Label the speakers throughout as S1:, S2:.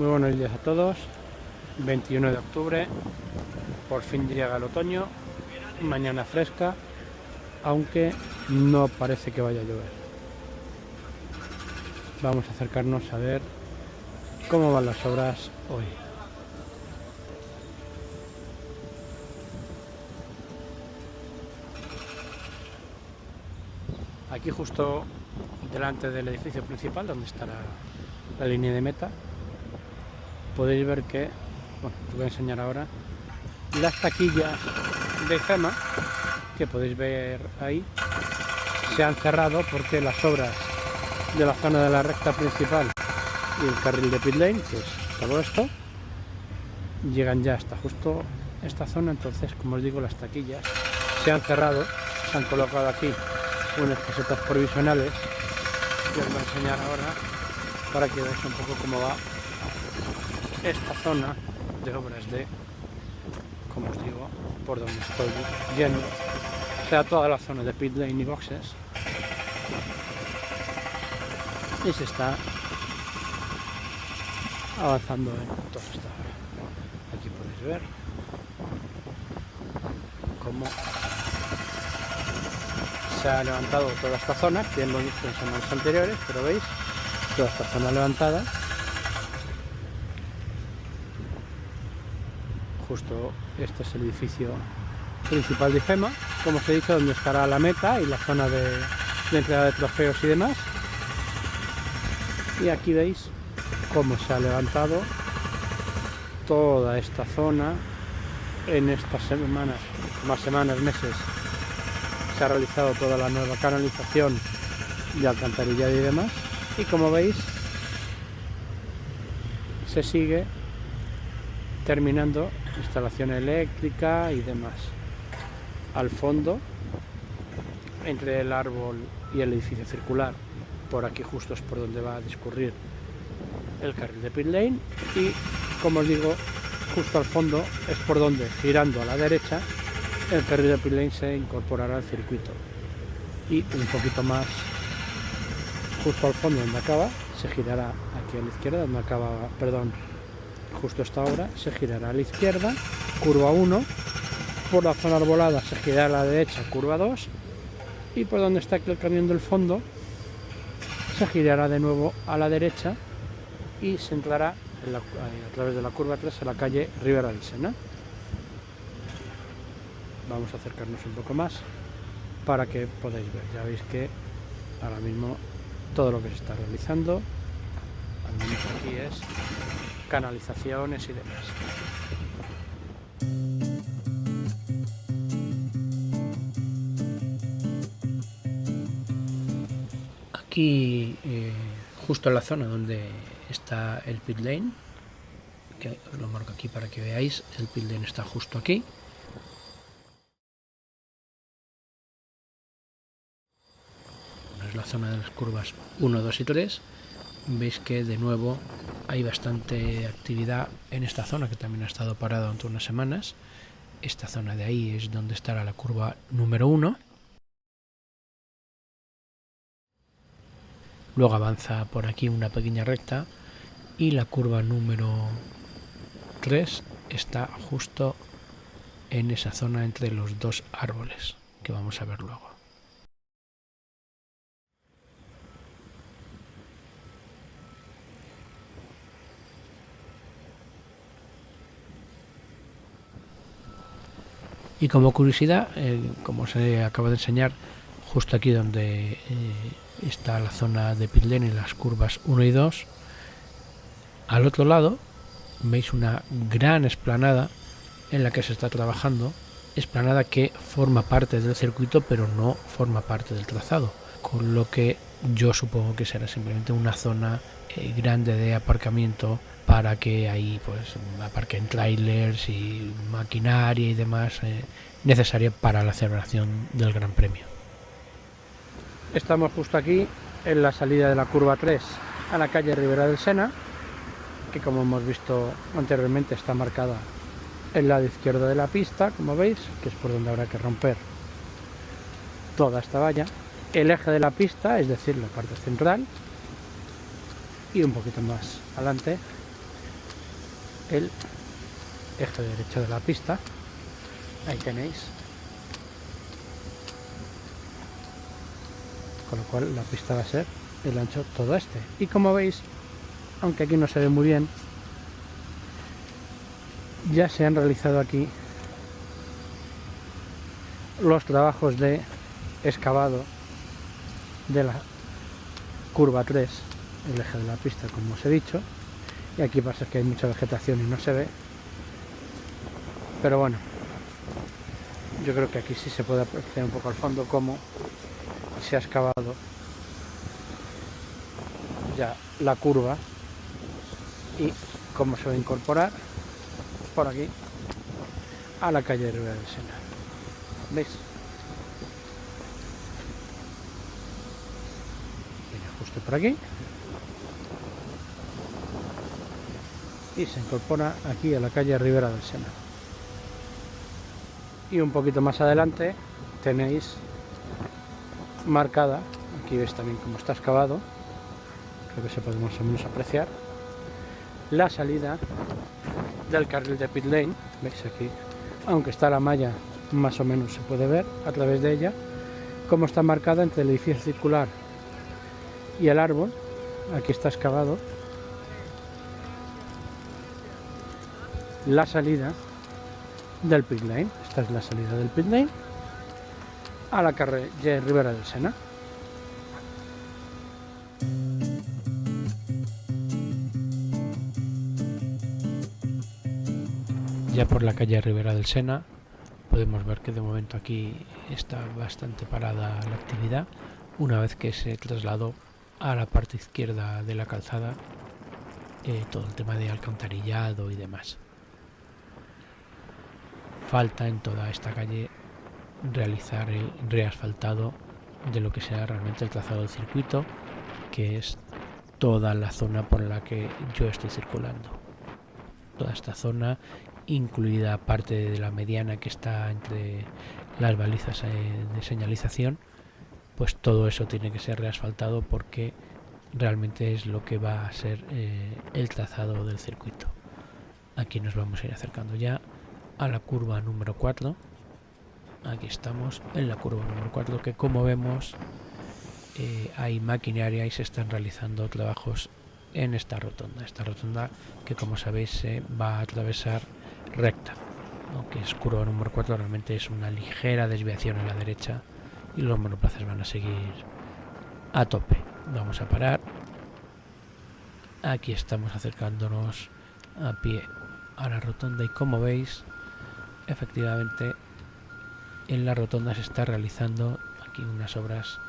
S1: Muy buenos días a todos. 21 de octubre, por fin llega el otoño, mañana fresca, aunque no parece que vaya a llover. Vamos a acercarnos a ver cómo van las obras hoy. Aquí justo delante del edificio principal, donde está la línea de meta, podéis ver que, bueno, os voy a enseñar ahora, las taquillas de IFEMA, que podéis ver ahí, se han cerrado porque las obras de la zona de la recta principal y el carril de pit lane, que es todo esto, llegan ya hasta justo esta zona. Entonces, como os digo, las taquillas se han cerrado, se han colocado aquí unas casetas provisionales que os voy a enseñar ahora para que veáis un poco cómo va esta zona de obras de, como os digo, por donde estoy yendo, o sea, toda la zona de pit lane y boxes, y se está avanzando en toda esta hora. Aquí podéis ver cómo se ha levantado toda esta zona, que hemos visto en semanas anteriores, pero veis toda esta zona levantada. Justo este es el edificio principal de IFEMA, como os he dicho, donde estará la meta y la zona de entrega de trofeos y demás. Y aquí veis cómo se ha levantado toda esta zona en estas semanas, meses. Se ha realizado toda la nueva canalización de alcantarillado y demás, y como veis se sigue terminando instalación eléctrica y demás. Al fondo, entre el árbol y el edificio circular, por aquí justo es por donde va a discurrir el carril de pit lane, y como os digo, justo al fondo es por donde, girando a la derecha, el carril de pit lane se incorporará al circuito. Y un poquito más, justo al fondo donde acaba, se girará aquí a la izquierda, donde acaba, perdón, justo esta obra, se girará a la izquierda, curva 1, por la zona arbolada se girará a la derecha, curva 2, y por donde está aquí el camión del fondo se girará de nuevo a la derecha y se entrará a través de la curva 3 a la calle Ribera del Sena. Vamos a acercarnos un poco más para que podáis ver. Ya veis que ahora mismo todo lo que se está realizando, al menos aquí, es canalizaciones y demás. Aquí, justo en la zona donde está el pit lane, que os lo marco aquí para que veáis, el pit lane está justo aquí. Es la zona de las curvas 1, 2 y 3. Veis que de nuevo hay bastante actividad en esta zona, que también ha estado parada durante unas semanas. Esta zona de ahí es donde estará la curva número 1. Luego avanza por aquí una pequeña recta y la curva número 3 está justo en esa zona entre los dos árboles, que vamos a ver luego. Y como curiosidad, como os acabo de enseñar, justo aquí donde está la zona de pit lane en las curvas 1 y 2, al otro lado veis una gran explanada en la que se está trabajando, explanada que forma parte del circuito pero no forma parte del trazado, con lo que yo supongo que será simplemente una zona grande de aparcamiento para que ahí pues aparquen trailers y maquinaria y demás necesaria para la celebración del Gran Premio. Estamos justo aquí en la salida de la curva 3 a la calle Ribera del Sena, que como hemos visto anteriormente está marcada el lado izquierdo de la pista, como veis, que es por donde habrá que romper toda esta valla. El eje de la pista, es decir, la parte central, y un poquito más adelante el eje derecho de la pista. Ahí tenéis. Con lo cual la pista va a ser el ancho todo este. Y como veis, aunque aquí no se ve muy bien, ya se han realizado aquí los trabajos de excavado de la curva 3, el eje de la pista, como os he dicho. Y aquí pasa que hay mucha vegetación y no se ve, pero bueno, yo creo que aquí sí se puede apreciar un poco al fondo cómo se ha excavado ya la curva y cómo se va a incorporar por aquí a la calle de Ribera del Sena. ¿Veis? Viene justo por aquí y se incorpora aquí a la calle Ribera del Sena. Y un poquito más adelante tenéis marcada, aquí veis también cómo está excavado, creo que se puede más o menos apreciar la salida del carril de pit lane. Veis aquí, aunque está la malla, más o menos se puede ver a través de ella cómo está marcada entre el edificio circular y el árbol. Aquí está excavado la salida del pit lane. Esta es la salida del pit lane a la calle Ribera del Sena. Ya por la calle Ribera del Sena podemos ver que de momento aquí está bastante parada la actividad, una vez que se trasladó a la parte izquierda de la calzada todo el tema de alcantarillado y demás. Falta en toda esta calle realizar el reasfaltado de lo que será realmente el trazado del circuito, que es toda la zona por la que yo estoy circulando. Toda esta zona, incluida parte de la mediana que está entre las balizas de señalización, pues todo eso tiene que ser reasfaltado porque realmente es lo que va a ser el trazado del circuito. Aquí nos vamos a ir acercando ya a la curva número 4. Aquí estamos en la curva número 4, que como vemos hay maquinaria y se están realizando trabajos en esta rotonda que, como sabéis, se va a atravesar recta, aunque es curva número 4, realmente es una ligera desviación a la derecha y los monoplazas van a seguir a tope. Vamos a parar. Aquí estamos acercándonos a pie a la rotonda y, como veis, efectivamente en la rotonda se está realizando aquí unas obras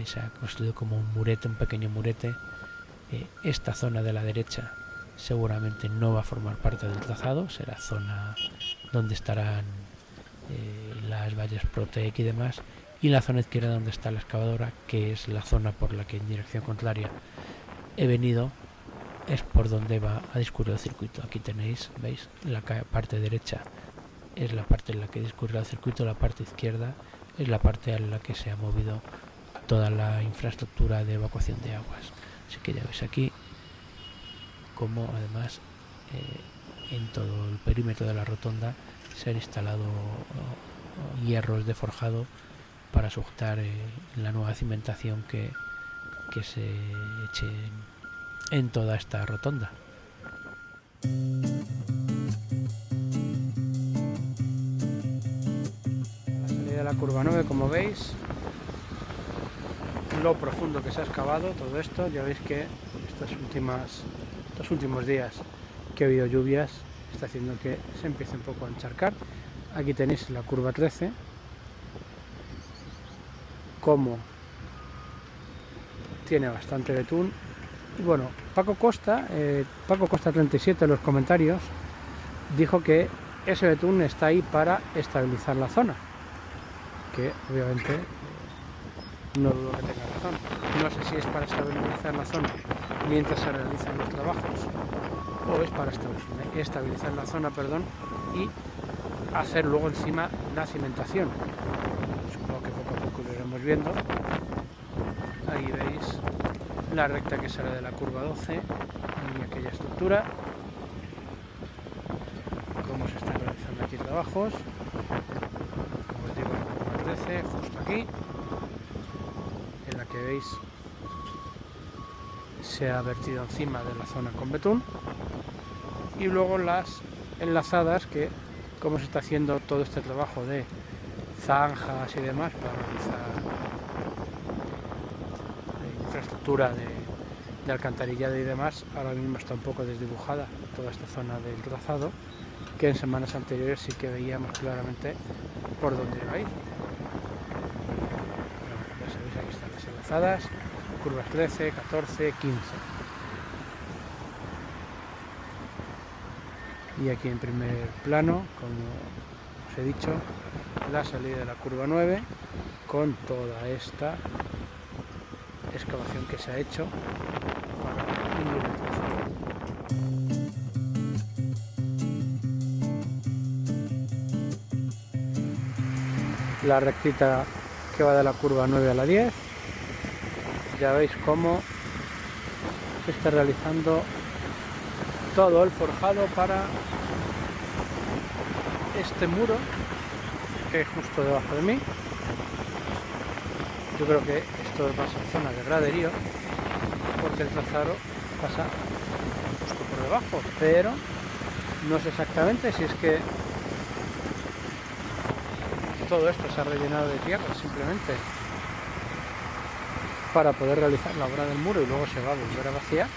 S1: se ha construido como un murete, un pequeño murete. Esta zona de la derecha seguramente no va a formar parte del trazado, será zona donde estarán las vallas Protec y demás, y la zona izquierda donde está la excavadora, que es la zona por la que en dirección contraria he venido, es por donde va a discurrir el circuito. Aquí tenéis, veis, la parte derecha es la parte en la que discurrirá el circuito, la parte izquierda es la parte en la que se ha movido toda la infraestructura de evacuación de aguas. Así que ya veis aquí como además en todo el perímetro de la rotonda se han instalado hierros de forjado para sujetar la nueva cimentación que se eche en toda esta rotonda. La salida de la curva 9, como veis, lo profundo que se ha excavado todo esto. Ya veis que estos últimos días que ha habido lluvias está haciendo que se empiece un poco a encharcar. Aquí tenéis la curva 13, como tiene bastante betún. Y bueno, Paco Costa 37 en los comentarios dijo que ese betún está ahí para estabilizar la zona, que obviamente no dudo que tenga razón. No sé si es para estabilizar la zona mientras se realizan los trabajos o es para estabilizar la zona, y hacer luego encima la cimentación. Supongo que poco a poco lo iremos viendo. Ahí veis la recta que sale de la curva 12 y aquella estructura. trabajos, como os digo, en la curva 13, justo aquí, en la que veis se ha vertido encima de la zona con betún, y luego las enlazadas, que como se está haciendo todo este trabajo de zanjas y demás para realizar infraestructura de alcantarillado y demás, ahora mismo está un poco desdibujada toda esta zona del trazado, que en semanas anteriores sí que veíamos claramente por dónde iba a ir. Pero bueno, ya sabéis, aquí están las enlazadas, curvas 13, 14, 15. Y aquí en primer plano, como os he dicho, la salida de la curva 9 con toda esta excavación que se ha hecho para unir el trazado. La rectita que va de la curva 9 a la 10, ya veis cómo se está realizando todo el forjado para este muro que es justo debajo de mí. Yo creo que esto va a ser zona de graderío, porque el trazado pasa justo por debajo, pero no sé exactamente si es que todo esto se ha rellenado de tierra simplemente para poder realizar la obra del muro y luego se va a volver a vaciar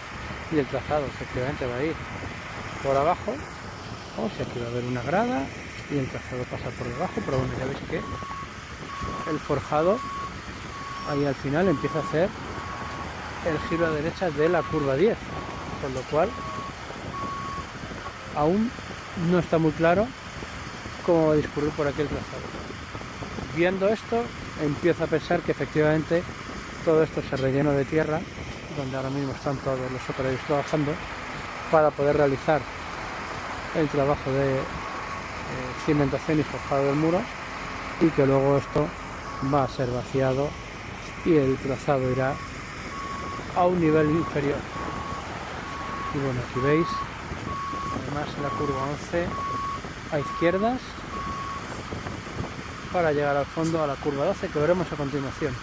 S1: y el trazado efectivamente va a ir por abajo, o si aquí va a haber una grada y el trazado pasa por debajo, pero bueno, ya veis que el forjado ahí al final empieza a hacer el giro a derecha de la curva 10, con lo cual aún no está muy claro cómo va a discurrir por aquí el trazado. Viendo esto, empiezo a pensar que efectivamente todo esto es relleno de tierra, donde ahora mismo están todos los operarios trabajando para poder realizar el trabajo de cimentación y forjado del muro, y que luego esto va a ser vaciado y el trazado irá a un nivel inferior. Y bueno, aquí veis además la curva 11 a izquierdas para llegar al fondo a la curva 12, que veremos a continuación.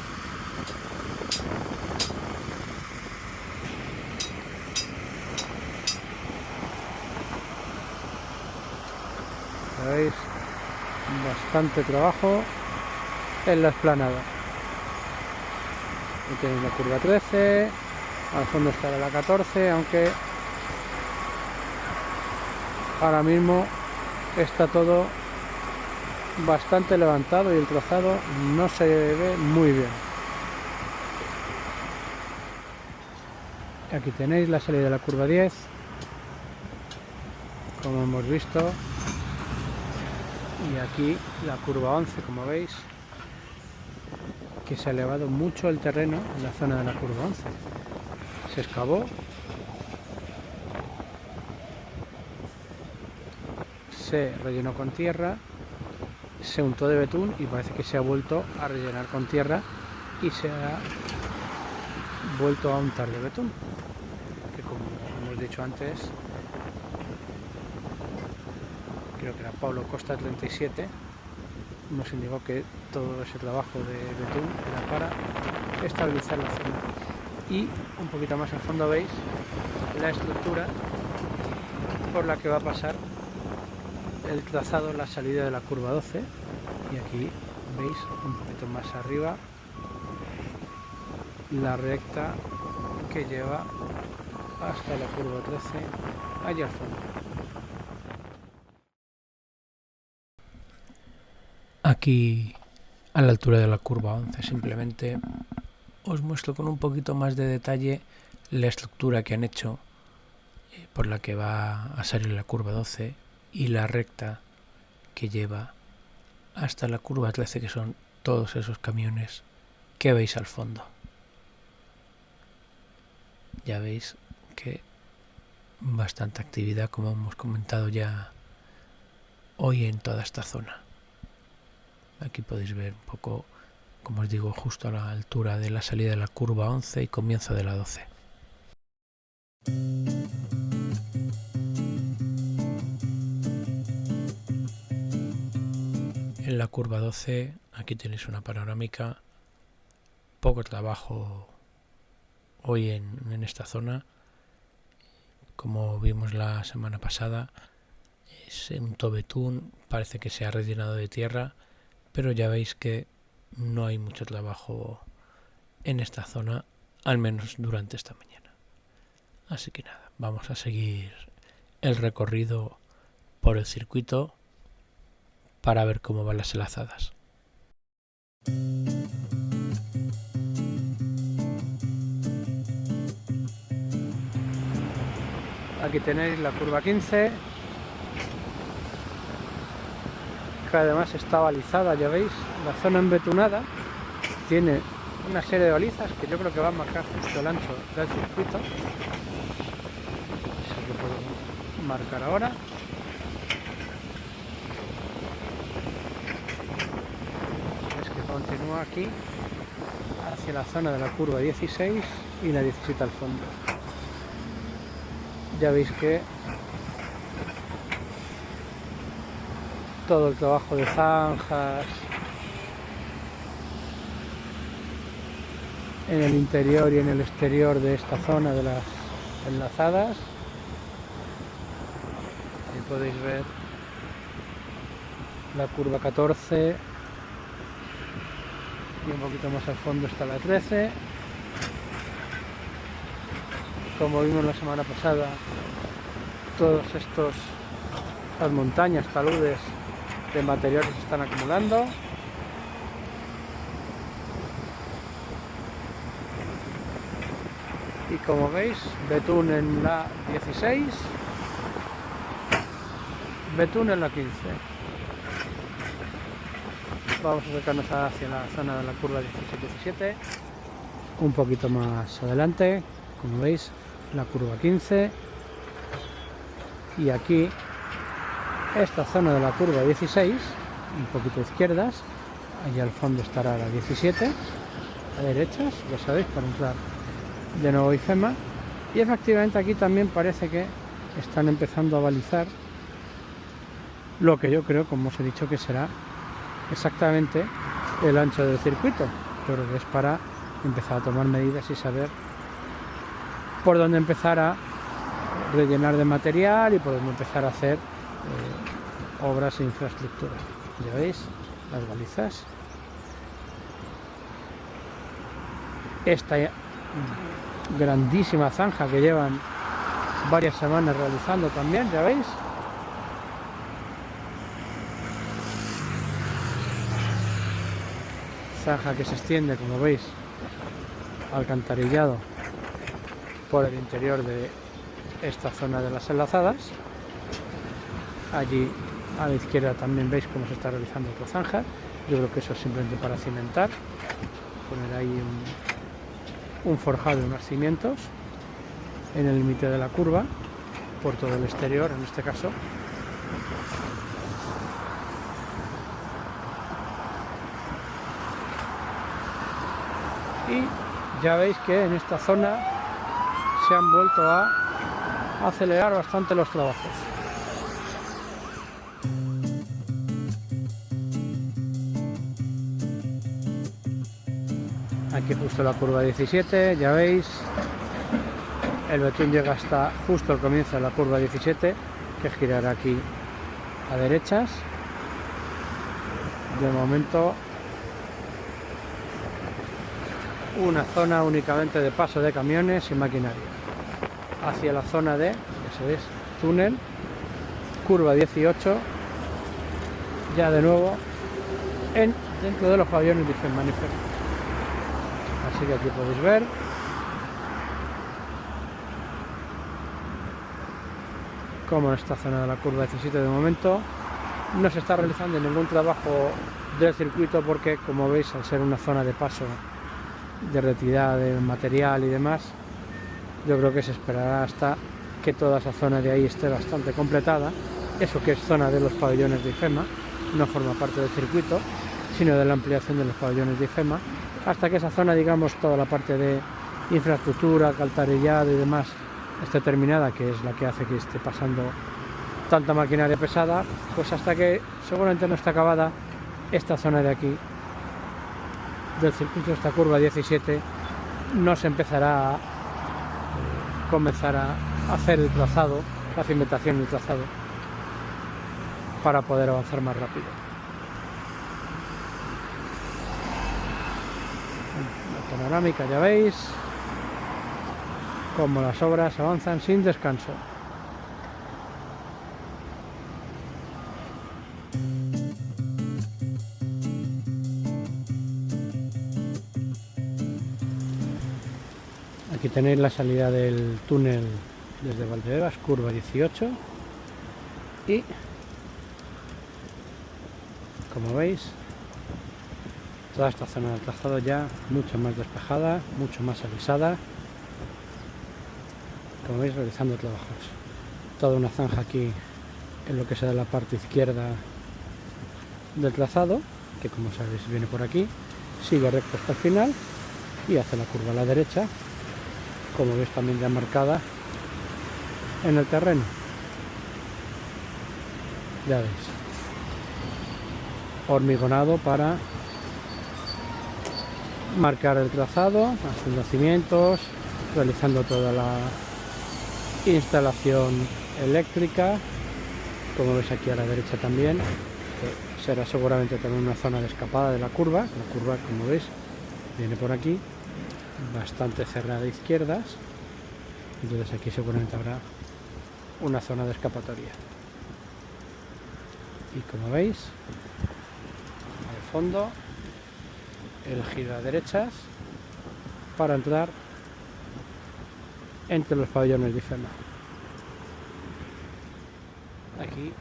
S1: Veis bastante trabajo en la explanada. Aquí tenéis la curva 13, al fondo estará la 14, aunque ahora mismo está todo bastante levantado y el trazado no se ve muy bien. Aquí tenéis la salida de la curva 10, como hemos visto, y aquí la curva 11, como veis, que se ha elevado mucho el terreno en la zona de la curva 11. Se excavó, se rellenó con tierra, se untó de betún y parece que se ha vuelto a rellenar con tierra y se ha vuelto a untar de betún, que como hemos dicho antes, creo que era Pablo Costa 37, nos indicó que todo ese trabajo de betún era para estabilizar la zona. Y un poquito más al fondo veis la estructura por la que va a pasar el trazado, la salida de la curva 12, y aquí veis un poquito más arriba la recta que lleva hasta la curva 13 allá al fondo. Aquí a la altura de la curva 11 simplemente os muestro con un poquito más de detalle la estructura que han hecho por la que va a salir la curva 12 y la recta que lleva hasta la curva 13, que son todos esos camiones que veis al fondo. Ya veis que bastante actividad, como hemos comentado ya hoy en toda esta zona. Aquí podéis ver un poco, como os digo, justo a la altura de la salida de la curva 11 y comienzo de la 12. en la curva 12. Aquí tenéis una panorámica. Poco trabajo hoy en esta zona. Como vimos la semana pasada, es un tobetún, parece que se ha rellenado de tierra, pero ya veis que no hay mucho trabajo en esta zona, al menos durante esta mañana. Así que nada, vamos a seguir el recorrido por el circuito para ver cómo van las enlazadas. Aquí tenéis la curva 15, que además está balizada, ya veis, la zona embetunada tiene una serie de balizas que yo creo que van a marcar justo el ancho del circuito. Eso que puedo marcar ahora. Es que continúa aquí hacia la zona de la curva 16 y la 17 al fondo. Ya veis que todo el trabajo de zanjas en el interior y en el exterior de esta zona de las enlazadas. Ahí podéis ver la curva 14 y un poquito más al fondo está la 13. Como vimos la semana pasada, todos las montañas, taludes de material que se están acumulando. Y como veis, betún en la 16, betún en la 15. Vamos a acercarnos hacia la zona de la curva 16-17, un poquito más adelante, como veis, la curva 15, y aquí esta zona de la curva 16, un poquito a izquierdas, allá al fondo estará la 17, a derechas, ya sabéis, para entrar de nuevo a IFEMA. Y efectivamente aquí también parece que están empezando a balizar lo que yo creo, como os he dicho, que será exactamente el ancho del circuito. Yo creo que es para empezar a tomar medidas y saber por dónde empezar a rellenar de material y por dónde empezar a hacer obras e infraestructura. Ya veis las balizas. Esta grandísima zanja que llevan varias semanas realizando también, ya veis. Zanja que se extiende, como veis, alcantarillado por el interior de esta zona de las enlazadas. Allí a la izquierda también veis cómo se está realizando otra zanja. Yo creo que eso es simplemente para cimentar, poner ahí un forjado y unos cimientos en el límite de la curva por todo el exterior, en este caso. Y ya veis que en esta zona se han vuelto a acelerar bastante los trabajos. Aquí justo la curva 17, ya veis, el betún llega hasta justo el comienzo de la curva 17, que girará aquí a derechas. De momento una zona únicamente de paso de camiones y maquinaria. Hacia la zona de, ya sabéis, túnel, curva 18, ya de nuevo dentro de los pabellones de IFEMA. Así que aquí podéis ver como en esta zona de la curva 17 de momento no se está realizando ningún trabajo del circuito, porque como veis, al ser una zona de paso de retirada de material y demás, yo creo que se esperará hasta que toda esa zona de ahí esté bastante completada. Eso que es zona de los pabellones de IFEMA, no forma parte del circuito, sino de la ampliación de los pabellones de IFEMA, hasta que esa zona, digamos, toda la parte de infraestructura, alcantarillado y demás esté terminada, que es la que hace que esté pasando tanta maquinaria pesada, pues hasta que seguramente no esté acabada esta zona de aquí del circuito, esta curva 17, no se empezará a comenzar a hacer el trazado, la cimentación del trazado, para poder avanzar más rápido. La panorámica, ya veis cómo las obras avanzan sin descanso. Aquí tenéis la salida del túnel desde Valdebebas, curva 18, y como veis toda esta zona del trazado ya mucho más despejada, mucho más alisada, como veis, realizando trabajos. Toda una zanja aquí en lo que será la parte izquierda del trazado, que como sabéis viene por aquí, sigue recto hasta el final y hace la curva a la derecha, como veis también ya marcada en el terreno. Ya veis, hormigonado para marcar el trazado, haciendo cimientos, realizando toda la instalación eléctrica, como veis aquí a la derecha también, que será seguramente también una zona de escapada de la curva. La curva, como veis, viene por aquí, bastante cerrada de izquierdas, entonces aquí seguramente habrá una zona de escapatoria. Y como veis, al fondo el giro a derechas para entrar entre los pabellones de IFEMA. Aquí,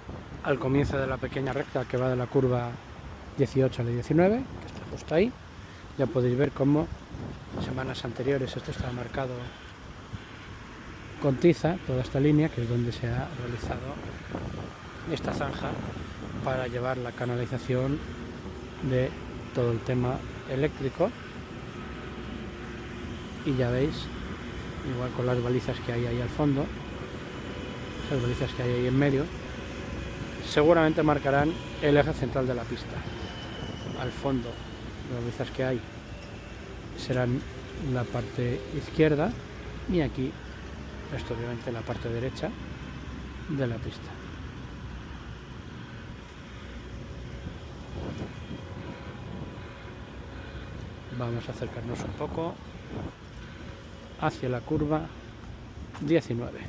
S1: al comienzo de la pequeña recta que va de la curva 18 a la 19, que está justo ahí, ya podéis ver cómo semanas anteriores esto estaba marcado con tiza, toda esta línea, que es donde se ha realizado esta zanja para llevar la canalización de todo el tema eléctrico. Y ya veis, igual con las balizas que hay ahí al fondo, esas balizas que hay ahí en medio, seguramente marcarán el eje central de la pista. Al fondo, las balizas que hay serán la parte izquierda, y aquí esto obviamente la parte derecha de la pista. Vamos a acercarnos un poco hacia la curva 19.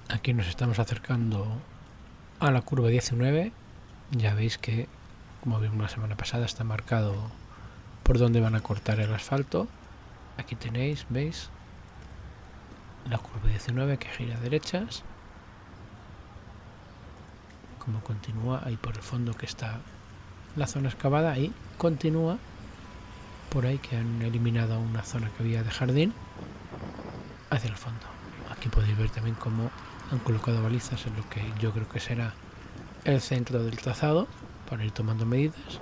S1: Aquí nos estamos acercando a la curva 19. Ya veis que, como vimos la semana pasada, está marcado por donde van a cortar el asfalto. Aquí tenéis, veis, la curva 19 que gira a derechas, como continúa ahí por el fondo, que está la zona excavada, y continúa por ahí, que han eliminado una zona que había de jardín, hacia el fondo. Aquí podéis ver también cómo han colocado balizas en lo que yo creo que será el centro del trazado, para ir tomando medidas,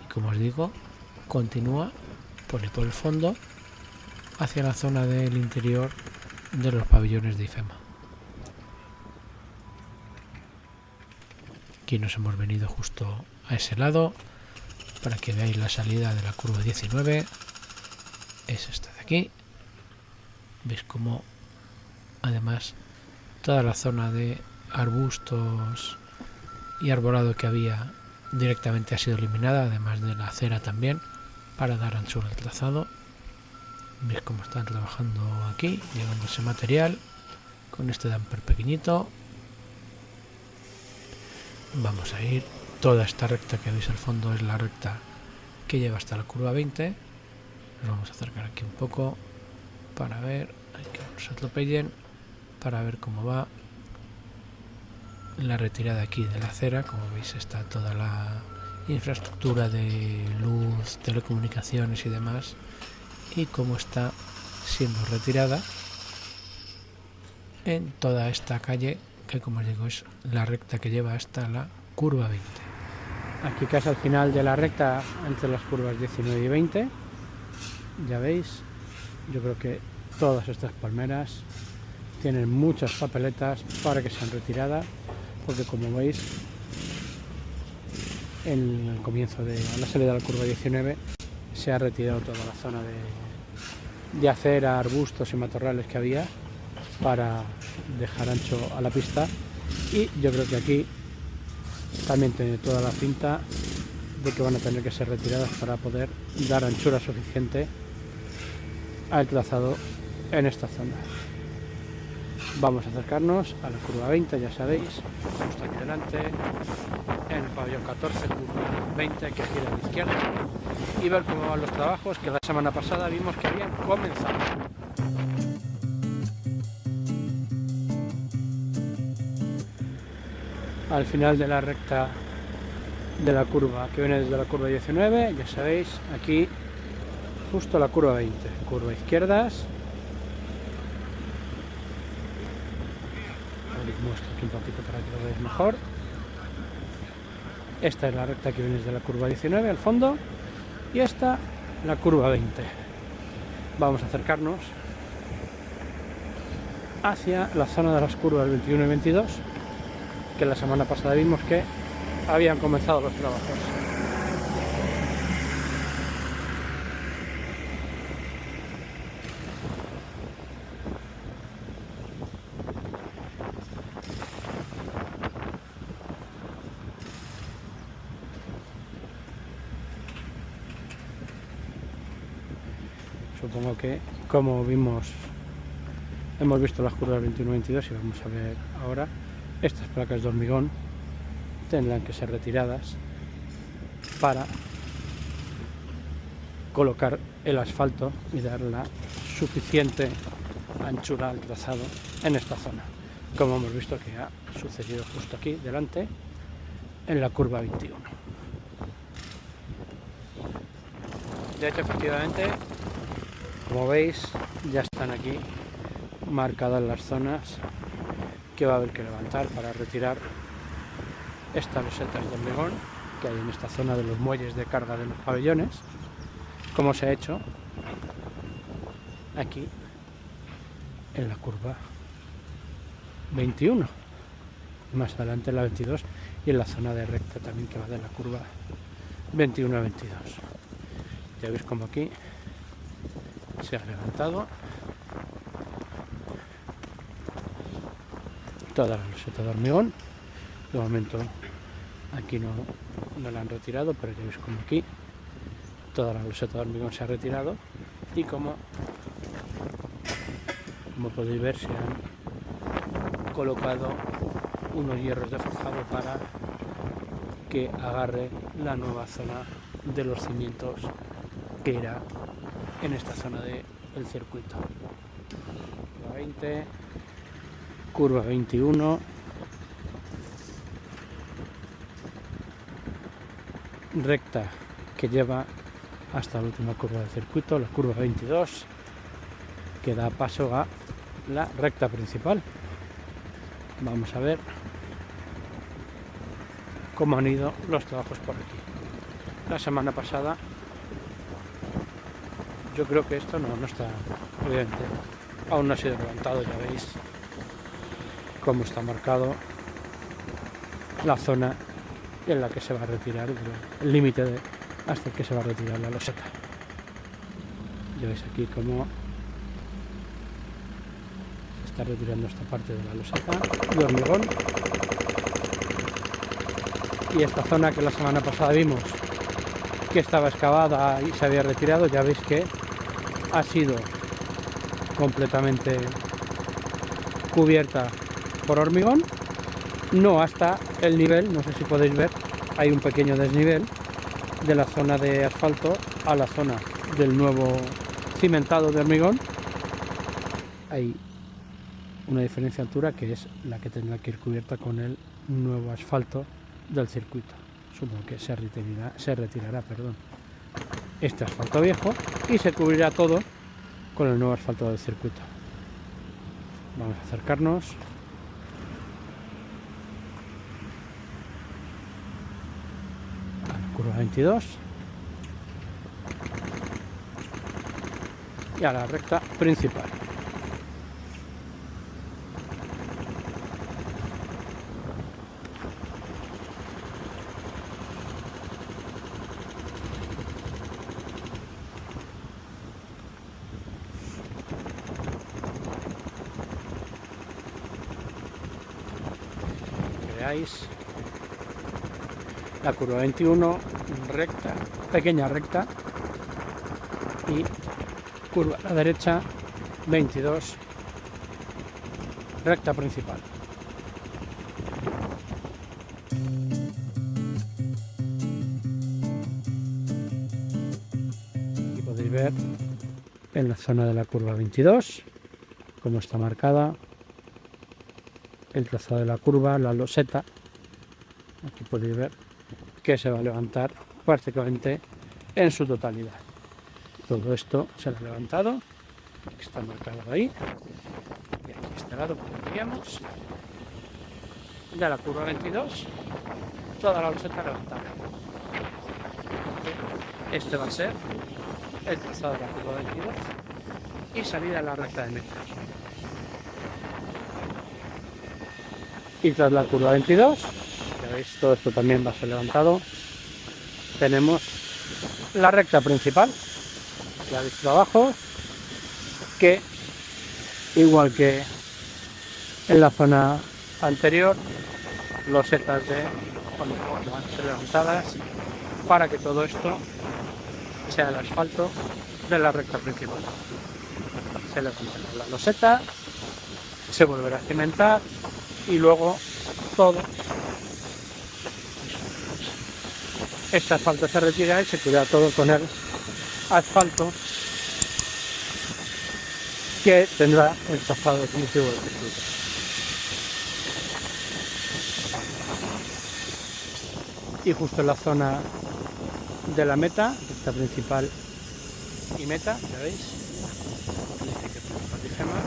S1: y como os digo, continúa por el fondo hacia la zona del interior de los pabellones de IFEMA. Aquí nos hemos venido justo a ese lado para que veáis la salida de la curva 19. Es esta de aquí. Veis como además toda la zona de arbustos y arbolado que había directamente ha sido eliminada, además de la acera también, para dar anchura al trazado. Veis cómo están trabajando aquí, llevándose material con este damper pequeñito. Vamos a ir, toda esta recta que veis al fondo es la recta que lleva hasta la curva 20. Nos vamos a acercar aquí un poco para ver, que no nos atropellen, para ver cómo va la retirada aquí de la acera. Como veis, está toda la infraestructura de luz, telecomunicaciones y demás, y cómo está siendo retirada en toda esta calle, que como os digo es la recta que lleva hasta la curva 20. Aquí casi al final de la recta entre las curvas 19 y 20, ya veis, yo creo que todas estas palmeras tienen muchas papeletas para que sean retiradas, porque como veis en el comienzo a la salida de la curva 19 se ha retirado toda la zona de acera, arbustos y matorrales que había para dejar ancho a la pista, y yo creo que aquí también tiene toda la pinta de que van a tener que ser retiradas para poder dar anchura suficiente al trazado en esta zona. Vamos a acercarnos a la curva 20, ya sabéis, justo aquí delante, en el pabellón 14, curva 20, que gira a la izquierda, y ver cómo van los trabajos que la semana pasada vimos que habían comenzado. Al final de la recta de la curva que viene desde la curva 19, ya sabéis, aquí justo la curva 20, curva izquierdas. Os muestro aquí un poquito para que lo veáis mejor. Esta es la recta que viene desde la curva 19 al fondo, y esta la curva 20. Vamos a acercarnos hacia la zona de las curvas 21 y 22, que la semana pasada vimos que habían comenzado los trabajos. Supongo que, como hemos visto las curvas 21 y 22, y vamos a ver ahora, estas placas de hormigón tendrán que ser retiradas para colocar el asfalto y dar la suficiente anchura al trazado en esta zona, como hemos visto que ha sucedido justo aquí delante en la curva 21. De hecho, efectivamente, como veis, ya están aquí marcadas las zonas que va a haber que levantar para retirar estas losetas de hormigón que hay en esta zona de los muelles de carga de los pabellones, como se ha hecho aquí en la curva 21, más adelante en la 22, y en la zona de recta también que va de la curva 21 a 22. Ya veis como aquí se ha levantado toda la loseta de hormigón. De momento aquí no la han retirado, pero ya veis como aquí toda la loseta de hormigón se ha retirado, y como podéis ver, se han colocado unos hierros de forjado para que agarre la nueva zona de los cimientos que era en esta zona del circuito. Curva 20, curva 21, recta que lleva hasta la última curva del circuito, la curva 22, que da paso a la recta principal. Vamos a ver cómo han ido los trabajos por aquí. La semana pasada, yo creo que esto no está, obviamente, aún no ha sido levantado. Ya veis cómo está marcado la zona en la que se va a retirar, el límite hasta el que se va a retirar la loseta. Ya veis aquí cómo se está retirando esta parte de la loseta de hormigón, y esta zona que la semana pasada vimos que estaba excavada y se había retirado, ya veis que ha sido completamente cubierta por hormigón, no hasta el nivel, no sé si podéis ver, hay un pequeño desnivel de la zona de asfalto a la zona del nuevo cimentado de hormigón. Hay una diferencia de altura que es la que tendrá que ir cubierta con el nuevo asfalto del circuito. Supongo que se retirará este asfalto viejo y se cubrirá todo con el nuevo asfalto del circuito. Vamos a acercarnos. A la curva 22 y a la recta principal. veáis. La curva 21, recta, pequeña recta, y curva a la derecha 22, recta principal. Y podéis ver en la zona de la curva 22 cómo está marcada el trazado de la curva, la loseta. Aquí podéis ver que se va a levantar prácticamente en su totalidad. Todo esto se lo ha levantado, está marcado ahí, y aquí este lado, como veíamos, de la curva 22, toda la loseta levantada. Este va a ser el trazado de la curva 22 y salida a la recta de meta. Y tras la curva 22, ya veis, todo esto también va a ser levantado, tenemos la recta principal. Ya veis abajo que, igual que en la zona anterior, losetas de cuando van a ser levantadas para que todo esto sea el asfalto de la recta principal. Se levantará la loseta, se volverá a cimentar y luego todo este asfalto se retira y se cuida todo con el asfalto que tendrá el trazado definitivo del circuito. Y justo en la zona de la meta, recta principal y meta, ya veis, dice que principal y gemar.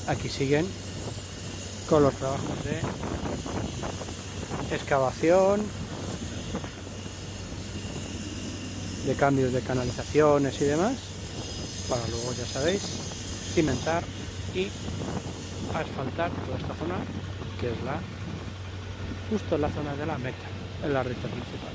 S1: Aquí siguen con los trabajos de excavación, de cambios de canalizaciones y demás, para luego, ya sabéis, cimentar y asfaltar toda esta zona, que es justo en la zona de la meta, en la recta principal.